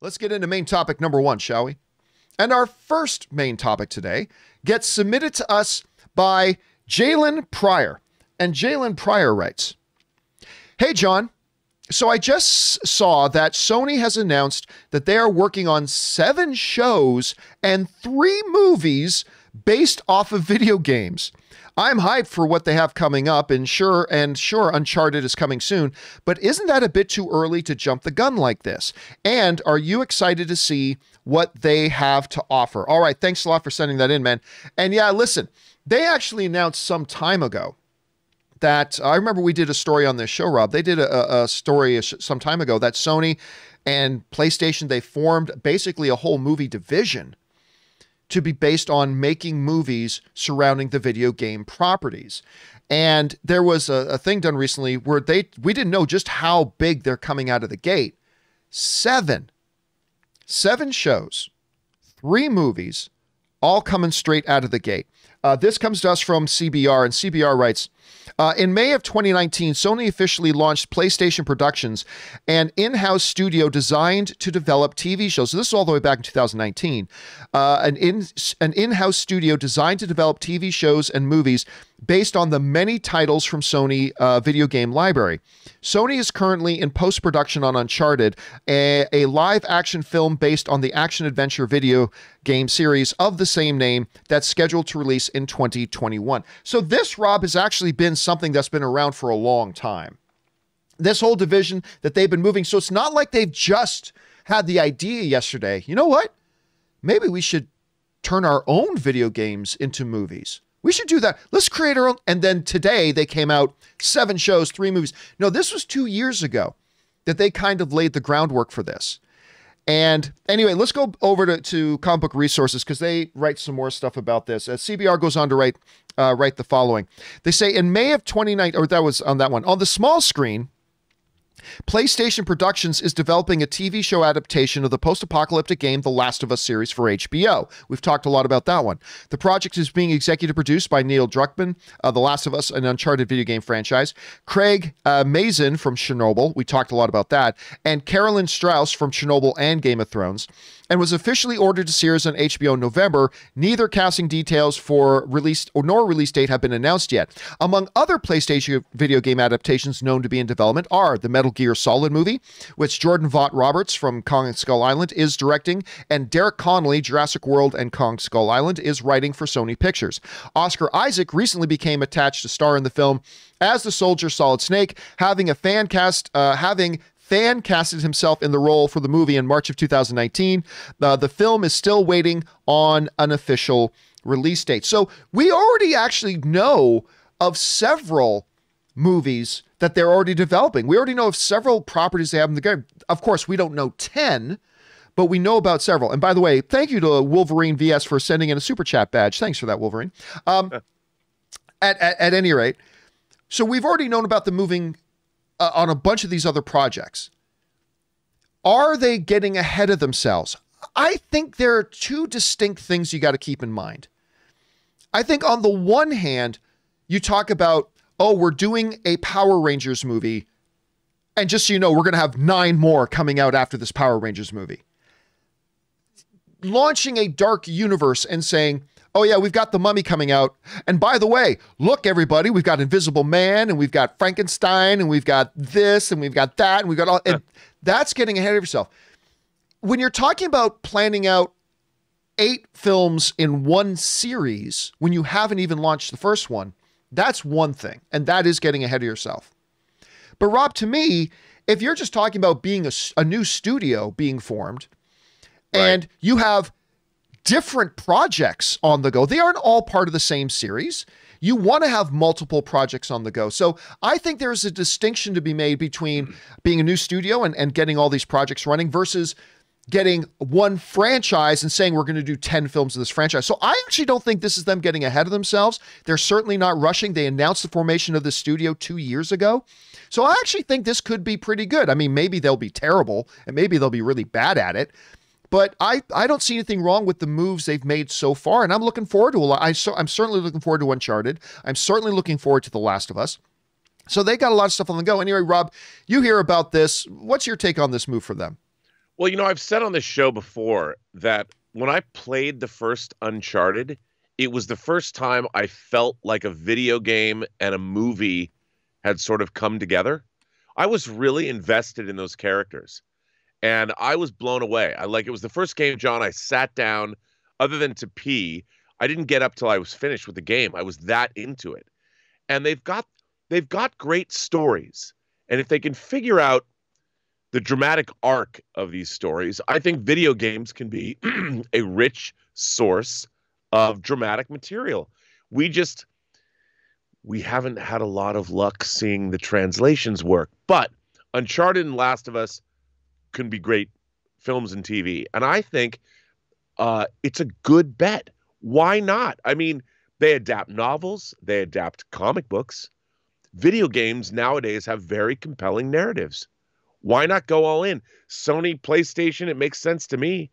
Let's get into main topic number one, shall we? And our first main topic today gets submitted to us by Jaelen Pryor. And Jaelen Pryor writes, "Hey, John. So I just saw that Sony has announced that they are working on 7 shows and 3 movies based off of video games. I'm hyped for what they have coming up, and sure, Uncharted is coming soon, but isn't that a bit too early to jump the gun like this? And are you excited to see what they have to offer?" All right, thanks a lot for sending that in, man. And yeah, listen, they actually announced some time ago that, I remember we did a story on this show, Rob. They did a story some time ago that Sony and PlayStation, they formed basically a whole movie division to be based on making movies surrounding the video game properties. And there was a thing done recently where we didn't know just how big they're coming out of the gate. 7 shows, 3 movies, all coming straight out of the gate. This comes to us from CBR, and CBR writes, in May of 2019, Sony officially launched PlayStation Productions, an in-house studio designed to develop TV shows. So this is all the way back in 2019. An in-house studio designed to develop TV shows and movies based on the many titles from Sony video game library. Sony is currently in post-production on Uncharted, a live-action film based on the action-adventure video game series of the same name that's scheduled to release in 2021. So this, Rob, has actually been something that's been around for a long time. This whole division that they've been moving. So it's not like they've just had the idea yesterday. You know what? Maybe we should turn our own video games into movies. We should do that. Let's create our own. And then today they came out 7 shows, 3 movies. No, this was 2 years ago that they kind of laid the groundwork for this. And anyway, let's go over to Comic Book Resources because they write some more stuff about this. CBR goes on to write the following. They say in May of 2019, or that was on that one, on the small screen, PlayStation Productions is developing a TV show adaptation of the post-apocalyptic game The Last of Us series for HBO. We've talked a lot about that one. The project is being executive produced by Neil Druckmann, The Last of Us, an Uncharted video game franchise, Craig Mazin from Chernobyl, we talked a lot about that, and Carolyn Strauss from Chernobyl and Game of Thrones, and was officially ordered to series on HBO in November. Neither casting details for release nor release date have been announced yet. Among other PlayStation video game adaptations known to be in development are the Metal Gear Solid movie, which Jordan Vogt-Roberts from Kong and Skull Island is directing, and Derek Connolly, Jurassic World and Kong Skull Island, is writing for Sony Pictures. Oscar Isaac recently became attached to star in the film as the soldier Solid Snake, having fan casted himself in the role for the movie in March of 2019. The film is still waiting on an official release date. So we already actually know of several movies that they're already developing. We already know of several properties they have in the game. Of course, we don't know 10, but we know about several. And by the way, thank you to Wolverine VS for sending in a super chat badge. Thanks for that, Wolverine. At any rate, so we've already known about the moving on a bunch of these other projects. Are they getting ahead of themselves? I think there are 2 distinct things you got to keep in mind. I think on the one hand, you talk about, oh, we're doing a Power Rangers movie, and just so you know, we're going to have 9 more coming out after this Power Rangers movie. Launching a dark universe and saying, oh yeah, we've got The Mummy coming out. And by the way, look everybody, we've got Invisible Man, and we've got Frankenstein, and we've got this, and we've got that, and we've got all, and that's getting ahead of yourself. When you're talking about planning out 8 films in one series, when you haven't even launched the first one, that's one thing, and that is getting ahead of yourself. But Rob, to me, if you're just talking about being a new studio being formed, right, and you have different projects on the go, they aren't all part of the same series. You want to have multiple projects on the go. So I think there's a distinction to be made between being a new studio and getting all these projects running versus getting one franchise and saying we're going to do 10 films of this franchise. So I actually don't think this is them getting ahead of themselves. They're certainly not rushing. They announced the formation of the studio 2 years ago. So I actually think this could be pretty good. I mean, maybe they'll be terrible and maybe they'll be really bad at it. But I don't see anything wrong with the moves they've made so far. And I'm looking forward to a lot. I'm certainly looking forward to Uncharted. I'm certainly looking forward to The Last of Us. So they got a lot of stuff on the go. Anyway, Rob, you hear about this. What's your take on this move for them? Well, I've said on this show before that when I played the first Uncharted, it was the first time I felt like a video game and a movie had sort of come together. I was really invested in those characters and I was blown away. It was the first game, John, I sat down other than to pee. I didn't get up till I was finished with the game. I was that into it. And they've got great stories. And if they can figure out the dramatic arc of these stories, I think video games can be a rich source of dramatic material. We haven't had a lot of luck seeing the translations work, but Uncharted and Last of Us can be great films and TV. And I think it's a good bet. Why not? I mean, they adapt novels, they adapt comic books. Video games nowadays have very compelling narratives. Why not go all in? Sony, PlayStation, it makes sense to me.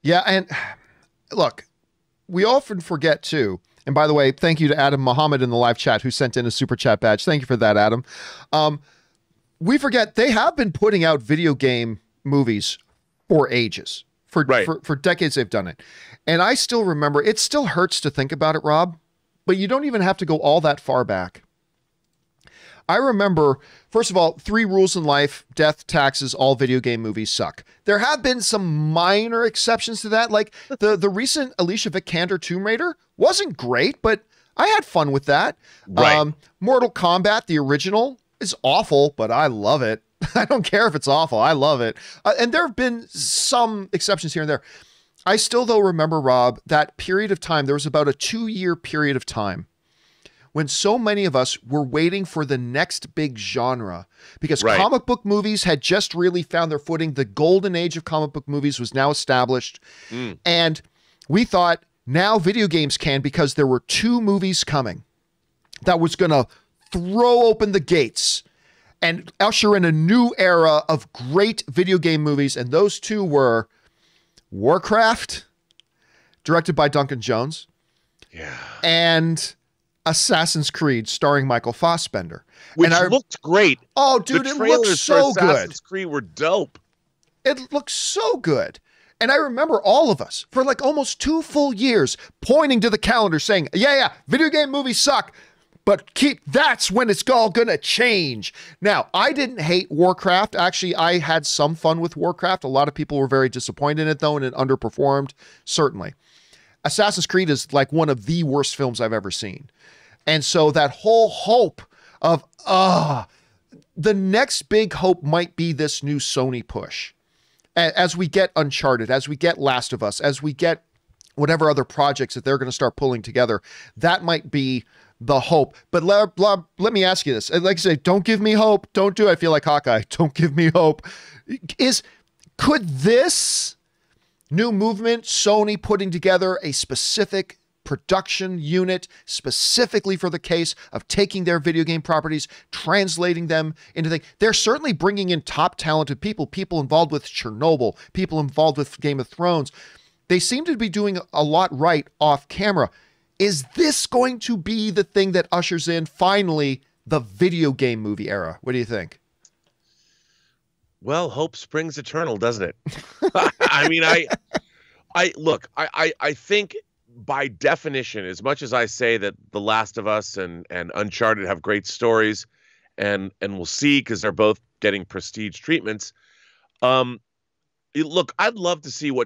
Yeah, and look, we often forget too, and by the way, thank you to Adam Muhammad in the live chat who sent in a super chat badge. Thank you for that, Adam. We forget they have been putting out video game movies for ages. For decades they've done it. And I still remember, it still hurts to think about it, Rob, but you don't even have to go all that far back. I remember, first of all, 3 rules in life: death, taxes, all video game movies suck. There have been some minor exceptions to that, like the recent Alicia Vikander Tomb Raider wasn't great, but I had fun with that. Right. Mortal Kombat, the original, is awful, but I love it. I don't care if it's awful. I love it. And there have been some exceptions here and there. I still, though, remember, Rob, that period of time. There was about a 2-year period of time when so many of us were waiting for the next big genre because comic book movies had just really found their footing. The golden age of comic book movies was now established. And we thought now video games can, because there were 2 movies coming that was going to throw open the gates and usher in a new era of great video game movies. And those 2 were Warcraft, directed by Duncan Jones, and Assassin's Creed, starring Michael Fassbender. Which looked great. Oh, dude, it looked so good. Assassin's Creed were dope. It looked so good. And I remember all of us, for like almost 2 full years, pointing to the calendar saying, yeah, video game movies suck. But that's when it's all going to change. Now, I didn't hate Warcraft. Actually, I had some fun with Warcraft. A lot of people were very disappointed in it, though, and it underperformed, certainly. Assassin's Creed is like one of the worst films I've ever seen. And so that whole hope of, the next big hope might be this new Sony push. As we get Uncharted, as we get Last of Us, as we get whatever other projects that they're going to start pulling together, that might be the hope. But let me ask you this. Like I say, don't give me hope. Don't do it. I feel like Hawkeye. Don't give me hope. Could this new movement, Sony putting together a specific production unit specifically for the case of taking their video game properties, translating them into things? They're certainly bringing in top talented people involved with Chernobyl, people involved with Game of Thrones. They seem to be doing a lot right off camera. Is this going to be the thing that ushers in, finally, the video game movie era? What do you think? Well, hope springs eternal, doesn't it? I mean, I think by definition, as much as I say that The Last of Us and Uncharted have great stories, and we'll see because they're both getting prestige treatments. Look, I'd love to see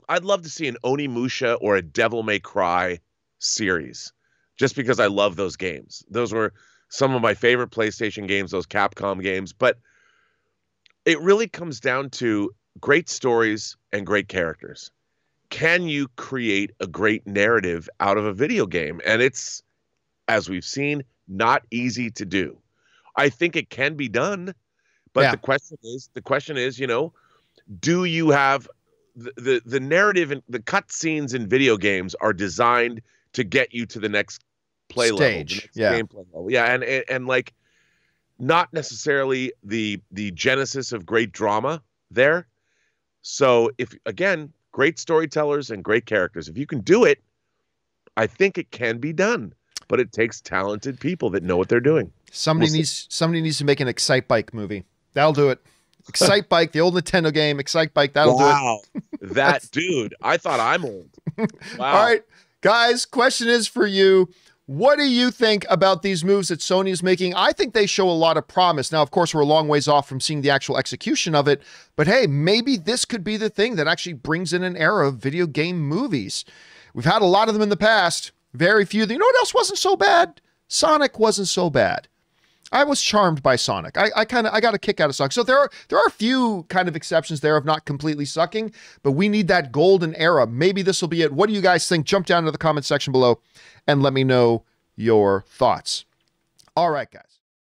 I'd love to see an Onimusha or a Devil May Cry series, just because I love those games. Those were some of my favorite PlayStation games, those Capcom games. But it really comes down to great stories and great characters. Can you create a great narrative out of a video game? And it's, as we've seen, not easy to do. I think it can be done, but the question is, do you have the narrative and the cut scenes in video games are designed to get you to the next play level, the next gameplay level. Yeah, and like not necessarily the genesis of great drama there. So if, again, great storytellers and great characters, if you can do it, I think it can be done. But it takes talented people that know what they're doing. Somebody needs to make an Excite Bike movie. That'll do it. Excite Bike, the old Nintendo game, Excite Bike, that'll do it. Wow. That dude. I thought I'm old. Wow. All right, guys, question is for you. What do you think about these moves that Sony is making? I think they show a lot of promise. Now, of course, we're a long ways off from seeing the actual execution of it, but hey, maybe this could be the thing that actually brings in an era of video game movies. We've had a lot of them in the past, very few. You know what else wasn't so bad? Sonic wasn't so bad. I was charmed by Sonic. I got a kick out of Sonic. So there are a few kind of exceptions there of not completely sucking, but we need that golden era. Maybe this will be it. What do you guys think? Jump down to the comment section below and let me know your thoughts. All right, guys.